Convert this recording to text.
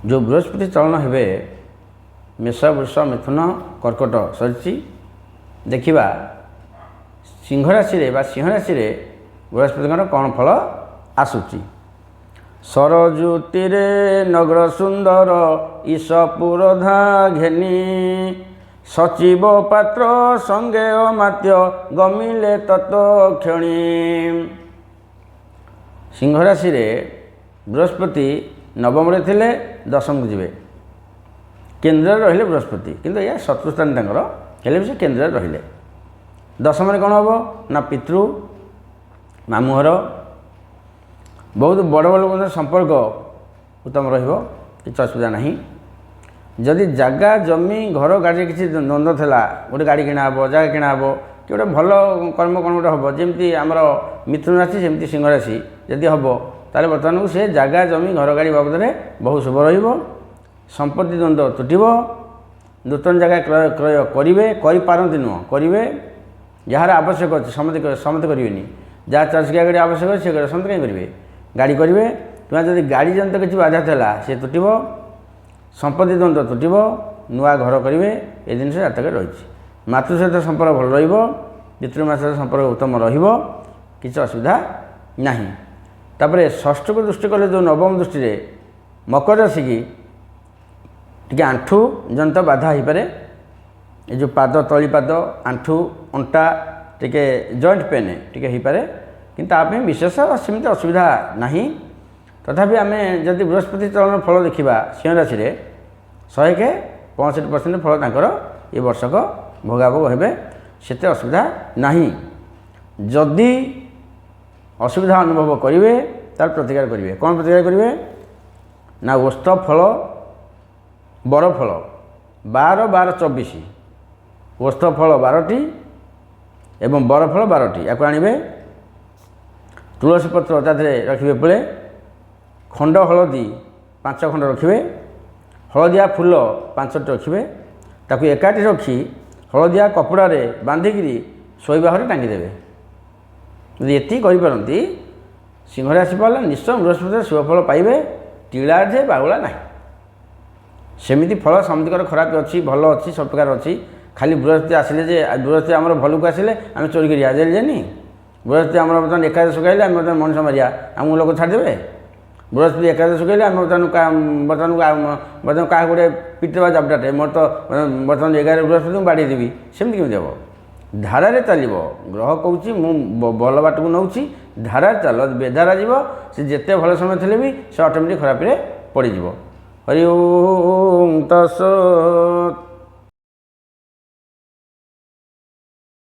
जो बृहस्पति चलन हे मेष वृष मिथुन कर्कट सरी देखा सिंह राशि सिंह राशि बृहस्पति कौन फल आसूची सरज्योति नगर सुंदर ईशपुर धा घेनी सचिव पात्र संगे अमात्य गमिले तत्व क्षणी सिंह राशि बृहस्पति नवम थे दशम को जीवे केन्द्र रहिले बृहस्पति किंतु यह शत्रुस्थान हेले भी से केन्द्र रहिले दशम कौन हम ना पितृ मामुहर बहुत बड़ बड़ लोक संपर्क उत्तम रही असुविधा ना जदि जगह जमी घर गाड़ी किसी द्वंद्व था गोटे गाड़ी किणा हे जगह किणा हे कि गोटे भल कर्म कौन गोटे हम जमी आमर मिथुन राशि सेमती सिंह राशि जदि हम ताले बर्तमान को से जगह जमी घर गाड़ी बाबद में बहुत शुभ संपत्ति द्वंद्व तुटब नूतन जगह क्रय क्रय करेंगे करपारती नुह करेंगे जार आवश्यक अच्छे समस्त करेंगे जहाँ चारिचकिया गाड़ी आवश्यक अच्छे समस्त कहीं करेंगे गाड़ी करेंगे तुम्हें जब गाड़ी जनित किसी बाधा था सी तुटब संपत्ति द्वंद्व तुटब नुआ घर करेंगे ये जिन जातक रही मातृ सहित संपर्क भल पितृमा सहित संपर्क उत्तम रही असुविधा ना तापर षष्ठ को दृष्टि कले जो नवम दृष्टि मकर राशि की टी आंठू जनित बाधा हो पारे ये जो पाद तली पाद आंठू अंटा टी जॉइंट पेन टी हो पारे कि विशेष सेमती असुविधा ना तथापि आम जदि बृहस्पति चलन फल देखा सिंह राशि 100% फल तांकर ये वर्षक भोगाभोग हे से असुविधा ना जदि असुविधा अनुभव करेंगे तार प्रतिकार करेंगे कौन प्रतिकार करेंगे ना ओस्थ फल बर फल 12-12-24 ओस्थ फल 12टी एवं बर फल 12टी या आणवे तुलसी पत्र रखिए पुले खंड हलदी 5 खंड रखिए हलदिया फूल 5टी रखिए ताकू एकाठी रखी हलदिया कपड़े बांधिकी शोवा घरे टांगीदेवे यदि ये करती सिंह राशि पाला निश्चय बृहस्पति शुभफल पाइबे टीला जे बागुला ना सेमिति फल समझकर खराब अच्छी भल अच्छी सब प्रकार अच्छी खाली बृहस्पति आसिले जे बृहस्पति आम भल को आसिले आम चोरी कर जेनी बृहस्पति आम बर्तमान एकादश कहले आम बर्तमान मनुष्य मारिया आमको लोक छाड़देवे बृहस्पति एकादश कहले आम बर्तमान क्या गोटे पिटवा जापटाटे मोर तो बर्तमान 11 बृहस्पति बाड़ी देवी सेमती केमी हम धारे चलो ग्रह कौच भल बाट को नौची धारा चल बेधारा जीव से जिते भल समय थे भी से ऑटोमेटिक खराब पड़ज हरि ओम तत्सत्।